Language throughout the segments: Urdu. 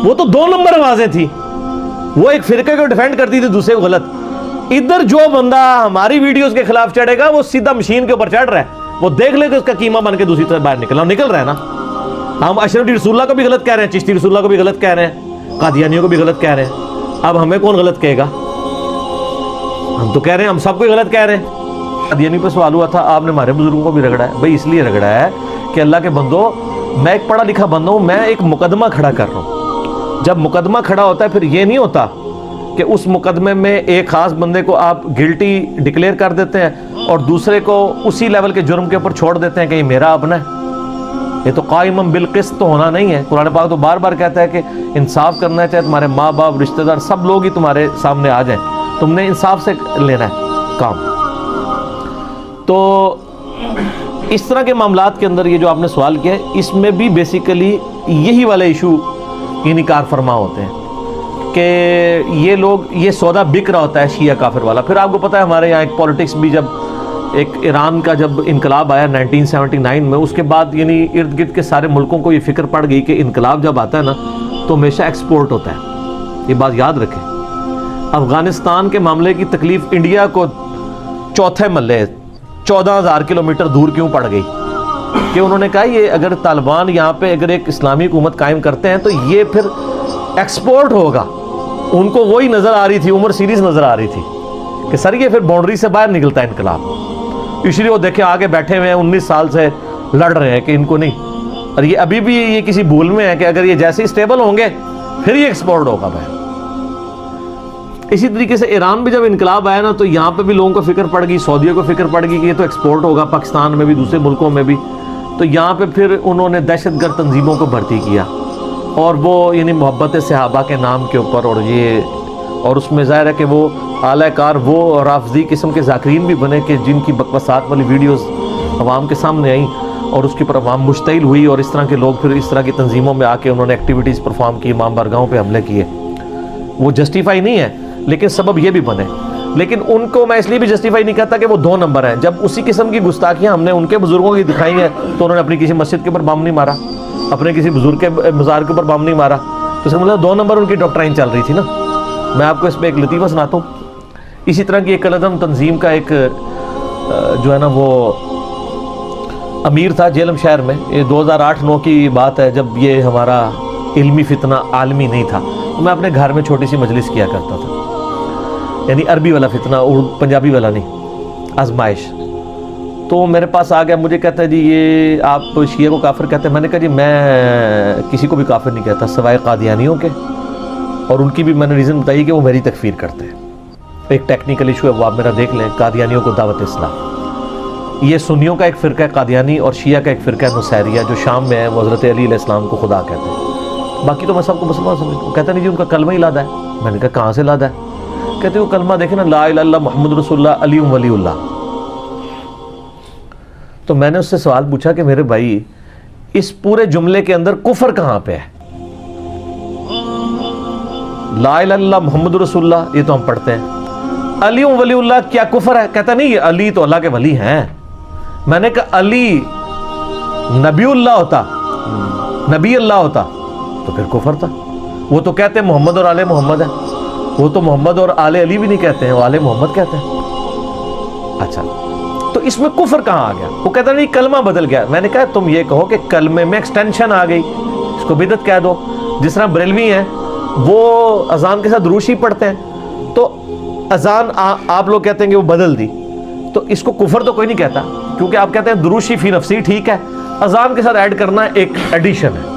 وہ تو 2 نمبر آوازیں تھی, وہ ایک فرقے کو ڈیفینڈ کرتی تھی دوسرے کو غلط. ادھر جو بندہ ہماری ویڈیوز کے خلاف چڑھے گا وہ سیدھا مشین کے اوپر چڑھ رہا ہے, وہ دیکھ لے کہ اس کا قیمہ بن کے دوسری طرف باہر نکل رہا ہے نا. ہم اشرف رسول اللہ کو بھی غلط کہہ رہے ہیں, چشتی رسول اللہ کو بھی غلط کہہ رہے ہیں, قادیانیوں کو بھی غلط کہہ رہے ہیں. اب ہمیں کون غلط کہے گا؟ ہم تو کہہ رہے ہیں ہم سب کو غلط کہہ رہے ہیں. قادیانی پہ سوال ہوا تھا, آپ نے ہمارے بزرگوں کو بھی رگڑا ہے. بھائی اس لیے رگڑا ہے کہ اللہ کے بندو, میں ایک پڑھا لکھا بندہ ہوں, میں ایک مقدمہ کھڑا کر رہا ہوں. جب مقدمہ کھڑا ہوتا ہے پھر یہ نہیں ہوتا کہ اس مقدمے میں ایک خاص بندے کو آپ گلٹی ڈکلیئر کر دیتے ہیں اور دوسرے کو اسی لیول کے جرم کے اوپر چھوڑ دیتے ہیں کہ یہ میرا اپنا ہے. یہ تو قائم بالقسط تو ہونا نہیں ہے. قرآن پاک تو بار بار کہتا ہے کہ انصاف کرنا چاہے تمہارے ماں باپ رشتہ دار سب لوگ ہی تمہارے سامنے آ جائیں, تم نے انصاف سے لینا ہے کام. تو اس طرح کے معاملات کے اندر یہ جو آپ نے سوال کیا ہے, اس میں بھی بیسیکلی یہی والے ایشو یعنی کار فرما ہوتے ہیں کہ یہ لوگ, یہ سودا بک رہا ہوتا ہے شیعہ کافر والا. پھر آپ کو پتہ ہے ہمارے یہاں ایک پولیٹکس بھی, جب ایک ایران کا جب انقلاب آیا 1979 میں, اس کے بعد یعنی ارد گرد کے سارے ملکوں کو یہ فکر پڑ گئی کہ انقلاب جب آتا ہے نا تو ہمیشہ ایکسپورٹ ہوتا ہے. یہ بات یاد رکھیں. افغانستان کے معاملے کی تکلیف انڈیا کو چوتھے محلے 14,000 کلومیٹر دور کیوں پڑ گئی کہ انہوں نے کہا یہ اگر طالبان یہاں پہ اگر ایک اسلامی حکومت قائم کرتے ہیں تو یہ پھر ایکسپورٹ ہوگا. ان کو وہی نظر آ رہی تھی, عمر سیریز نظر آ رہی تھی کہ سر یہ پھر باؤنڈری سے باہر نکلتا ہے انقلاب. اس لیے وہ دیکھیں آگے بیٹھے ہوئے ہیں 19 سال سے لڑ رہے ہیں کہ ان کو نہیں, اور یہ ابھی بھی یہ کسی بھول میں ہے کہ اگر یہ جیسے ہی اسٹیبل ہوں گے پھر یہ ایکسپورٹ ہوگا باہر. اسی طریقے سے ایران بھی جب انقلاب آیا نا تو یہاں پہ بھی لوگوں کو فکر پڑ گئی, سعودیہ کو فکر پڑ گئی کہ یہ تو ایکسپورٹ ہوگا پاکستان میں بھی دوسرے ملکوں میں بھی. تو یہاں پہ پھر انہوں نے دہشت گرد تنظیموں کو بھرتی کیا, اور وہ یعنی محبت صحابہ کے نام کے اوپر, اور یہ اور اس میں ظاہر ہے کہ وہ اعلی کار وہ رافضی قسم کے ذاکرین بھی بنے کہ جن کی بکواسات والی ویڈیوز عوام کے سامنے آئیں اور اس کے پر عوام مشتعل ہوئی, اور اس طرح کے لوگ پھر اس طرح کی تنظیموں میں آ کے انہوں نے ایکٹیویٹیز پرفارم کی, امام بارگاہوں پہ حملے کیے. وہ جسٹیفائی نہیں ہے لیکن سبب یہ بھی بنے. لیکن ان کو میں اس لیے بھی جسٹیفائی نہیں کہتا کہ وہ 2 نمبر ہیں. جب اسی قسم کی گستاخیاں ہم نے ان کے بزرگوں کی دکھائی ہیں تو انہوں نے اپنی کسی مسجد کے اوپر بم نہیں مارا, اپنے کسی بزرگ کے مزار کے اوپر بم نہیں مارا, تو اس کا مطلب 2 نمبر ان کی ڈاکٹرائن چل رہی تھی نا. میں آپ کو اس پہ ایک لطیفہ سناتا ہوں. اسی طرح کی ایک العدم تنظیم کا ایک جو ہے نا وہ امیر تھا جیلم شہر میں. یہ 2008-9 کی بات ہے جب یہ ہمارا علمی فتنہ عالمی نہیں تھا. تو میں اپنے گھر میں چھوٹی سی مجلس کیا کرتا تھا, یعنی عربی والا فتنہ, پنجابی والا نہیں, آزمائش. تو میرے پاس آ گیا, مجھے کہتا ہے جی یہ آپ شیعہ کو کافر کہتے ہیں. میں نے کہا جی میں کسی کو بھی کافر نہیں کہتا سوائے قادیانیوں کے, اور ان کی بھی میں نے ریزن بتائی کہ وہ میری تکفیر کرتے ہیں. ایک ٹیکنیکل ایشو ہے وہ آپ میرا دیکھ لیں, قادیانیوں کو دعوت اسلام. یہ سنیوں کا ایک فرقہ ہے قادیانی, اور شیعہ کا ایک فرقہ ہے نصیریہ جو شام میں ہے, وہ حضرت علی علیہ السلام کو خدا کہتے ہیں. باقی تو میں سب کو مسلمان سمجھتا ہوں. کہتا نہیں جی ان کا کلمہ ہی لادا ہے. میں نے کہا کہاں سے لادا ہے؟ کہتے وہ کلمہ دیکھیں نا, لا الہ الا اللہ محمد رسول اللہ علی ولی اللہ. تو میں نے اس سے سوال پوچھا کہ میرے بھائی اس پورے جملے کے اندر کفر کہاں پہ ہے؟ لا الہ الا اللہ محمد رسول اللہ یہ تو ہم پڑھتے ہیں, علی ولی اللہ کیا کفر ہے؟ کہتا نہیں علی تو اللہ کے ولی ہیں. میں نے کہا علی نبی اللہ ہوتا, نبی اللہ ہوتا تو پھر کفر تھا. وہ تو کہتے ہیں محمد اور آل محمد ہے, وہ تو محمد اور آل علی بھی نہیں کہتے ہیں, وہ آل محمد کہتے ہیں. اچھا تو اس میں کفر کہاں آ گیا؟ وہ کہتا نہیں کلمہ بدل گیا. میں نے کہا تم یہ کہو کہ کلمے میں ایکسٹینشن آ گئی, اس کو بدعت کہہ دو. جس طرح بریلوی ہیں وہ اذان کے ساتھ دروشی پڑھتے ہیں, تو اذان آپ لوگ کہتے ہیں کہ وہ بدل دی, تو اس کو کفر تو کوئی نہیں کہتا, کیونکہ آپ کہتے ہیں دروشی فی نفسی ٹھیک ہے, اذان کے ساتھ ایڈ کرنا ایک ایڈیشن ہے,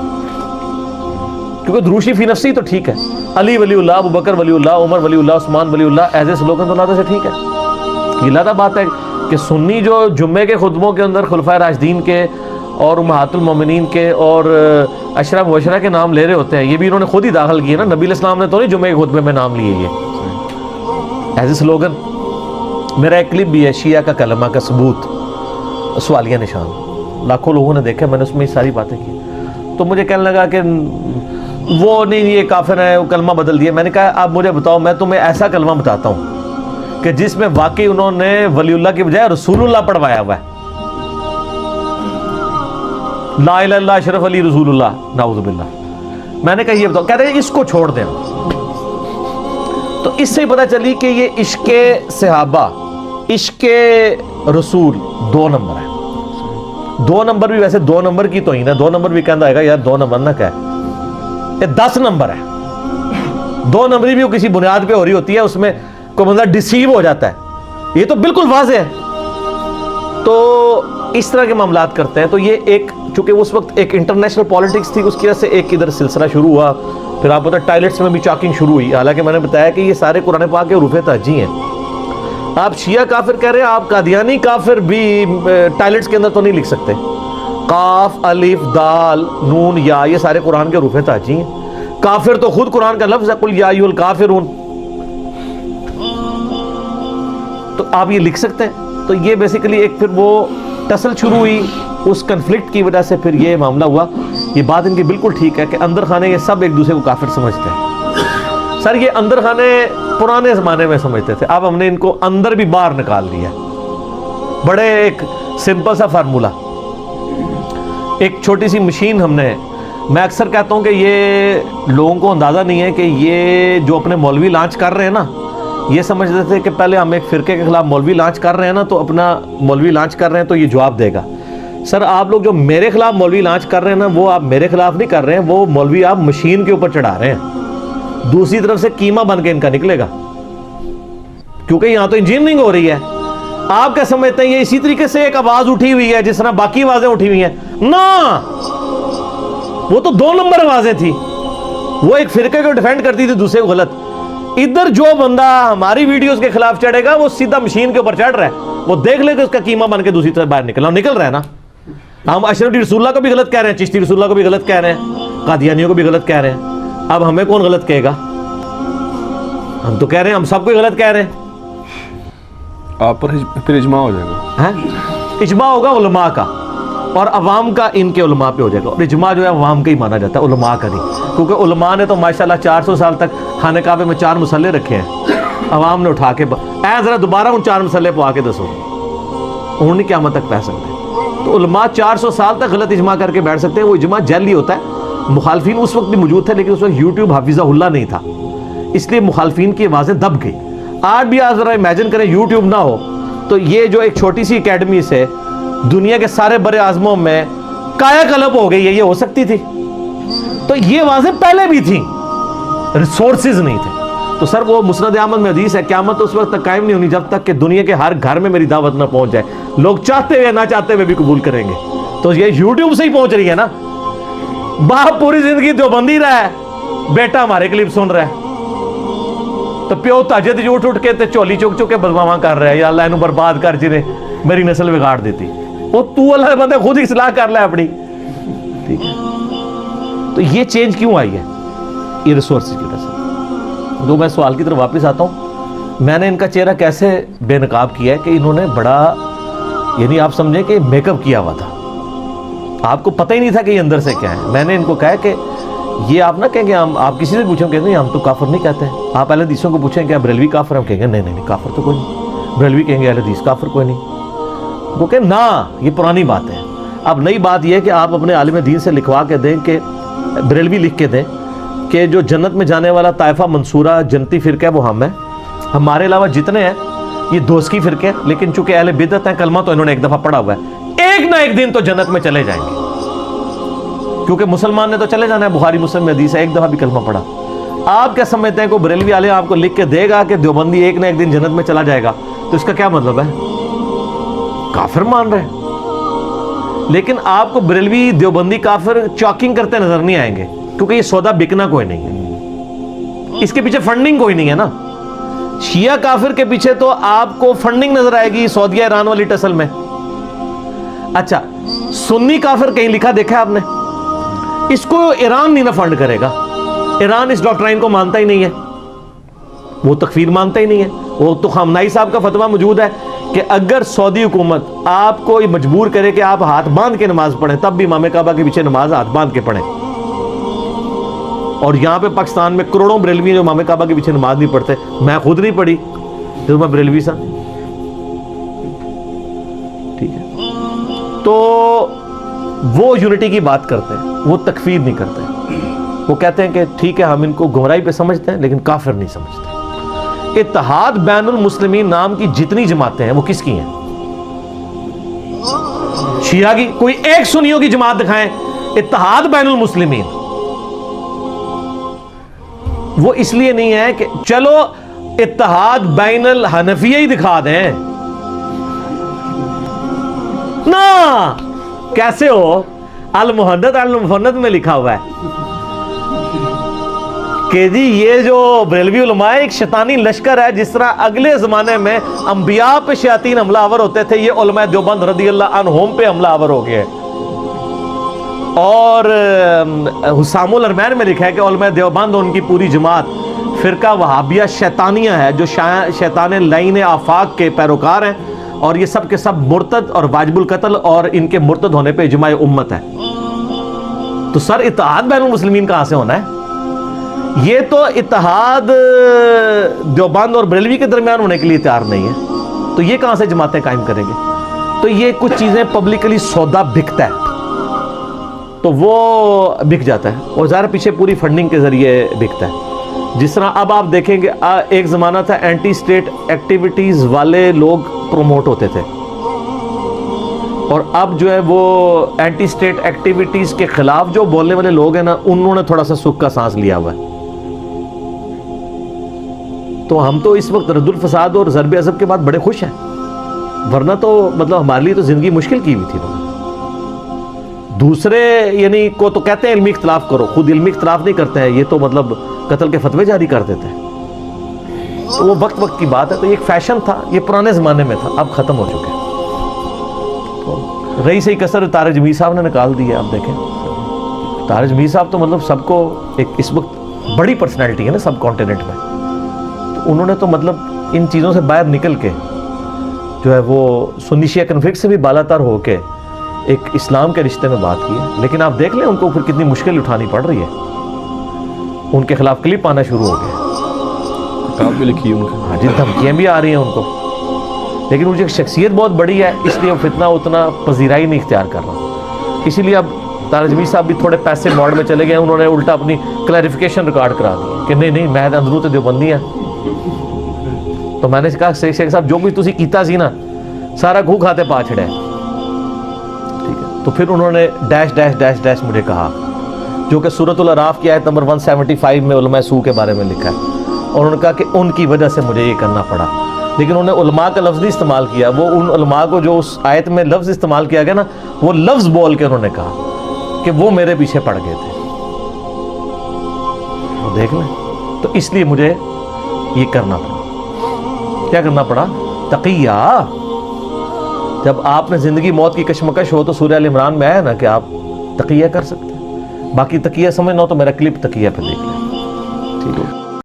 کیونکہ دروشی فی نفسی تو ٹھیک ہے. علی ولی اللہ, ابو بکر ولی اللہ, عمر ولی اللہ, عثمان ولی اللہ ایز اے سلوگن تو لادا سے ٹھیک ہے. یہ لادا بات ہے کہ سنی جو جمعے کے خطبوں کے اندر خلفائے راشدین کے اور امہات المومنین کے اور عشرہ مبشرہ کے نام لے رہے ہوتے ہیں, یہ بھی انہوں نے خود ہی داخل کیے نا. نبی علیہ السلام نے تو نہیں جمعے کے خطبے میں نام لیے یہ ایز اے سلوگن. میرا ایک کلپ بھی ہے شیعہ کا کلمہ کا ثبوت سوالیہ نشان, لاکھوں لوگوں نے دیکھا, میں نے اس میں یہ ساری باتیں کی. تو مجھے کہنے لگا کہ وہ نہیں یہ کافر ہے, وہ کلمہ بدل دیا. میں نے کہا آپ مجھے بتاؤ, میں تمہیں ایسا کلمہ بتاتا ہوں کہ جس میں واقعی انہوں نے ولی اللہ کی بجائے رسول اللہ پڑھوایا ہوا ہے. لا الہ الا اللہ اشرف علی رسول اللہ, نعوذ باللہ. میں نے کہا یہ بتاؤ, کہتے ہیں اس کو چھوڑ دیں. تو اس سے ہی پتہ چلی کہ یہ عشق صحابہ, عشق رسول 2 نمبر ہے. 2 نمبر بھی ویسے 2 نمبر کی تو ہی نا, 2 نمبر بھی کہنا آئے گا یار 2 نمبر نہ کہ یہ 10 نمبر ہے. 2 نمبری بھی وہ کسی بنیاد پہ ہو رہی ہوتی ہے, اس میں کوئی بندہ ڈسیو ہو جاتا ہے, یہ تو بالکل واضح ہے. تو اس طرح کے معاملات کرتے ہیں. تو یہ ایک, چونکہ اس وقت ایک انٹرنیشنل پالیٹکس تھی, اس کی وجہ سے ایک ادھر سلسلہ شروع ہوا. پھر آپ پتہ ٹائلٹس میں بھی چاکنگ شروع ہوئی, حالانکہ میں نے بتایا کہ یہ سارے قرآن پاک کے حروف تہجی ہیں. آپ شیعہ کافر کہہ رہے ہیں, آپ قادیانی کافر بھی ٹائلٹس کے اندر تو نہیں لکھ سکتے. قاف الف دال نون یا, یہ سارے قرآن کے حروف تہجی ہیں. کافر تو خود قرآن کا لفظ ہے, قل یا ایھا الکافرون, تو آپ یہ لکھ سکتے ہیں. تو یہ بیسیکلی ایک پھر وہ ٹسل شروع ہوئی, اس کنفلکٹ کی وجہ سے پھر یہ معاملہ ہوا. یہ بات ان کی بالکل ٹھیک ہے کہ اندر خانے یہ سب ایک دوسرے کو کافر سمجھتے ہیں. سر یہ اندر خانے پرانے زمانے میں سمجھتے تھے, اب ہم نے ان کو اندر بھی باہر نکال دیا. بڑے ایک سمپل سا فارمولہ, ایک چھوٹی سی مشین ہم نے, میں اکثر کہتا ہوں کہ یہ لوگوں کو اندازہ نہیں ہے کہ یہ جو اپنے مولوی لانچ کر رہے ہیں نا, یہ سمجھتے تھے کہ پہلے ہم ایک فرقے کے خلاف مولوی لانچ کر رہے ہیں نا, تو اپنا مولوی لانچ کر رہے ہیں تو یہ جواب دے گا. سر آپ لوگ جو میرے خلاف مولوی لانچ کر رہے ہیں نا, وہ آپ میرے خلاف نہیں کر رہے ہیں, وہ مولوی آپ مشین کے اوپر چڑھا رہے ہیں. دوسری طرف سے قیمہ بن کے ان کا نکلے گا, کیونکہ یہاں تو انجینئرنگ ہو رہی ہے. آپ کیا سمجھتے ہیں یہ اسی طریقے سے ایک آواز اٹھی ہوئی ہے جس طرح باقی آوازیں اٹھی ہوئی ہیں؟ نا, وہ تو 2 نمبر آوازیں تھی. وہ ایک فرقے کو ڈیفینڈ کرتی تھی دوسرے کو غلط. ادھر جو بندہ ہماری ویڈیوز کے خلاف چڑھے گا وہ سیدھا مشین کے اوپر چڑھ رہا ہے, وہ دیکھ لے کہ اس کا قیمہ بن کے دوسری طرف باہر نکل رہا ہے نا. ہم اشرفی رسول اللہ کو بھی غلط کہہ رہے ہیں, چشتی رسول اللہ کو بھی غلط کہہ رہے ہیں, قادیانیوں کو بھی غلط کہہ رہے ہیں. اب ہمیں کون غلط کہے گا؟ ہم تو کہہ رہے ہیں ہم سب کو غلط کہہ رہے ہیں. آپ پر پھر اجماع ہو جائے گا. اجماع ہوگا علماء کا, اور عوام کا ان کے علماء پہ ہو جائے گا. اور اجماع جو ہے عوام کا ہی مانا جاتا ہے, علماء کا نہیں, کیونکہ علماء نے تو ماشاءاللہ 400 سال تک خانہ کعبے میں 4 مسلے رکھے ہیں. عوام نے اٹھا کے ذرا دوبارہ ان 4 مسلے پہ آ کے دسو, انہوں نے قیامت تک پہ سکتے. تو علماء 400 سال تک غلط اجماع کر کے بیٹھ سکتے ہیں. وہ اجماع جعلی ہوتا ہے. مخالفین اس وقت بھی موجود تھے, لیکن اس وقت یوٹیوب حافظہ اللہ نہیں تھا, اس لیے مخالفین کی آوازیں دب گئی. آج بھی آپ ذرا امیجن کریں یوٹیوب نہ ہو تو یہ جو ایک چھوٹی سی اکیڈمی سے دنیا کے سارے بڑے اعظموں میں کایا کلب ہو گئی ہے, یہ ہو سکتی تھی؟ تو یہ آوازیں پہلے بھی تھیں, ریسورسز نہیں تھے. تو سر وہ مسند احمد میں حدیث ہے, قیامت اس وقت تک قائم نہیں ہونی جب تک کہ دنیا کے ہر گھر میں میری دعوت نہ پہنچ جائے. لوگ چاہتے ہوئے نہ چاہتے ہوئے بھی قبول کریں گے. تو یہ یوٹیوب سے ہی پہنچ رہی ہے نا. باپ پوری زندگی دیوبندی رہا ہے, بیٹا ہمارے کلپ سن رہا ہے, تو پیو تہجد اٹھ کے تے چولی چک چک کے بدماواں کر رہا ہے, یا اللہ انہوں برباد کر جنہیں میری نسل بگاڑ دیتی. وہ تو اللہ بندے خود اصلاح کر لے اپنی, ٹھیک ہے. تو یہ چینج کیوں آئی ہے؟ یہ ریسورسز کی وجہ سے. تو میں سوال کی طرف واپس آتا ہوں, میں نے ان کا چہرہ کیسے بے نقاب کیا ہے کہ انہوں نے بڑا, یعنی آپ سمجھیں کہ میک اپ کیا ہوا تھا, آپ کو پتہ ہی نہیں تھا کہ یہ اندر سے کیا ہے. میں نے ان کو کہا کہ یہ آپ نہ کہیں گے, آپ کسی سے پوچھیں کہ نہیں ہم تو کافر نہیں کہتے ہیں. آپ اہل حدیثوں کو پوچھیں کہ بریلوی کافر, ہم کہیں گے نہیں کافر تو کوئی نہیں. بریلوی کہیں گے اہل حدیث کافر کوئی نہیں. وہ کہ نا, یہ پرانی بات ہے. اب نئی بات یہ ہے کہ آپ اپنے عالم دین سے لکھوا کے دیں, کہ بریلوی لکھ کے دیں کہ جو جنت میں جانے والا طائفہ منصورہ جنتی فرقہ ہے وہ ہم ہیں, ہمارے علاوہ جتنے ہیں یہ دوستی فرقے ہیں, لیکن چونکہ اہل بدعت ہیں, کلمہ تو انہوں نے ایک دفعہ پڑھا ہوا ہے, ایک نہ ایک دن تو جنت میں چلے جائیں گے, کیونکہ مسلمان نے تو چلے جانا ہے. بخاری مسلم میں حدیث ہے, ایک دفعہ بھی کلمہ پڑھا. آپ کیا سمجھتے ہیں کہ بریلوی والے آپ کو لکھ کے دے گا کہ دیوبندی ایک نہ ایک دن جنت میں چلا جائے گا, تو اس کا کیا مطلب ہے؟ کافر مان رہے ہیں. لیکن آپ کو بریلوی دیوبندی کافر چاکنگ کرتے نظر نہیں آئیں گے, کیونکہ یہ سودا بکنا کوئی نہیں ہے, اس کے پیچھے فنڈنگ کوئی نہیں ہے نا. شیعہ کافر کے پیچھے تو آپ کو فنڈنگ نظر آئے گی سعودیہ ایران والی ٹسل میں. اچھا, سنی کافر کہیں لکھا دیکھا آپ نے؟ اس کو ایران نہیں نہ فنڈ کرے گا. ایران اس ڈاکٹرائن کو مانتا ہی نہیں ہے, وہ تکفیر مانتا ہی نہیں ہے. وہ تو خامنائی صاحب کا فتویٰ موجود ہے کہ اگر سعودی حکومت آپ کو مجبور کرے کہ آپ ہاتھ باندھ کے نماز پڑھیں, تب بھی امام کعبہ کے پیچھے نماز ہاتھ باندھ کے پڑھیں. اور یہاں پہ پاکستان میں کروڑوں بریلوی جو امام کعبہ کے پیچھے نماز نہیں پڑھتے. میں خود نہیں پڑھی جو میں بریلوی سا, ٹھیک ہے. تو وہ یونٹی کی بات کرتے ہیں, وہ تکفیر نہیں کرتے. وہ کہتے ہیں کہ ٹھیک ہے ہم ان کو گمراہی پہ سمجھتے ہیں لیکن کافر نہیں سمجھتے. اتحاد بین المسلمین نام کی جتنی جماعتیں ہیں وہ کس کی ہیں؟ شیعہ کی. کوئی ایک سنیوں کی جماعت دکھائیں اتحاد بین المسلمین. وہ اس لیے نہیں ہے کہ چلو اتحاد بین الحنفیہ ہی دکھا دیں نا. کیسے ہو؟ المحدث المفند میں لکھا ہوا ہے کہ جی یہ جو بریلوی علماء ایک شیطانی لشکر ہے. جس طرح اگلے زمانے میں انبیاء پہ شیاطین حملہ آور ہوتے تھے, یہ علماء دیوبند رضی اللہ عنہم پہ حملہ آور ہو گئے. اور حسام الارمین میں لکھا ہے کہ علماء دیوبند ان کی پوری جماعت فرقہ وہابیہ شیطانیہ ہے جو شیطان لعین آفاق کے پیروکار ہیں, اور یہ سب کے سب مرتد اور واجب القتل اور ان کے مرتد ہونے پہ اجماع امت ہے. تو سر اتحاد بین المسلمین کہاں سے ہونا ہے؟ یہ تو اتحاد دیوبند اور بریلوی کے درمیان ہونے کے لیے تیار نہیں ہے, تو یہ کہاں سے جماعتیں قائم کریں گے؟ تو یہ کچھ چیزیں پبلکلی سودا بکتا ہے تو وہ بک جاتا ہے, اور ظاہر پیچھے پوری فنڈنگ کے ذریعے بکتا ہے. جس طرح اب آپ دیکھیں گے ایک زمانہ تھا اینٹی اسٹیٹ ایکٹیویٹیز والے لوگ پروموٹ ہوتے تھے, اور اب جو ہے وہ اینٹی اسٹیٹ ایکٹیویٹیز کے خلاف جو بولنے والے لوگ ہیں نا, انہوں نے تھوڑا سا سکھ کا سانس لیا ہوا ہے. تو ہم تو اس وقت رد الفساد اور ضرب عضب کے بعد بڑے خوش ہیں, ورنہ تو مطلب ہمارے لیے تو زندگی مشکل کی ہوئی تھی. دوسرے یعنی کو تو کہتے ہیں علمی اختلاف کرو, خود علمی اختلاف نہیں کرتے ہیں, یہ تو مطلب قتل کے فتوے جاری کر دیتے ہیں. تو وہ وقت کی بات ہے. تو یہ ایک فیشن تھا, یہ پرانے زمانے میں تھا, اب ختم ہو چکے ہیں. رہی صحیح کسر طارق جمیل صاحب نے نکال دی ہے. آپ دیکھیں طارق جمیل صاحب تو مطلب سب کو ایک اس وقت بڑی پرسنالٹی ہے نا سب کانٹیننٹ میں. تو انہوں نے تو مطلب ان چیزوں سے باہر نکل کے جو ہے وہ سنی شیعہ کنفلکٹ سے بھی بالا تر ہو کے ایک اسلام کے رشتے میں بات کی ہے. لیکن آپ دیکھ لیں ان کو پھر کتنی مشکل اٹھانی پڑ رہی ہے. ان کے خلاف کلپ آنا شروع ہو گئے, کتاب بھی لکھی ہے ان کی. ہاں جی, دھمکیاں بھی آ رہی ہیں ان کو. لیکن ان کی شخصیت بہت بڑی ہے, اس لیے وہ فتنہ اتنا پذیرائی نہیں اختیار کر رہا. اسی لیے اب طارق جمیل صاحب بھی تھوڑے پیسے موڈ میں چلے گئے. انہوں نے الٹا اپنی کلیریفیکیشن ریکارڈ کرا دی کہ نہیں میں اندروں تے دیوبندی ہیں. تو میں نے کہا شیخ صاحب جو کچھ تسی کیتا سی نا سارا گھو کھاتے پا چھڑے. ٹھیک ہے, تو پھر انہوں نے ڈیش ڈیش ڈیش ڈیش مجھے کہا, جو کہ سورۃ الاعراف کی آیت نمبر 175 میں علماء سو کے بارے میں لکھا ہے. اور انہوں نے کہا کہ ان کی وجہ سے مجھے یہ کرنا پڑا. لیکن انہوں نے علماء کا لفظ نہیں استعمال کیا. وہ ان علماء کو جو اس آیت میں لفظ استعمال کیا گیا نا, وہ لفظ بول کے انہوں نے کہا کہ وہ میرے پیچھے پڑ گئے تھے. وہ دیکھ لیں. تو اس لیے مجھے یہ کرنا پڑا. کیا کرنا پڑا؟ تقیہ. جب آپ نے زندگی موت کی کشمکش ہو تو سورہ ال عمران میں آیا نا کہ آپ تقیہ کر سکتے ہیں. باقی تقیہ سمجھنا ہو تو میرا کلپ تقیہ پہ دیکھ لیں. ٹھیک ہے.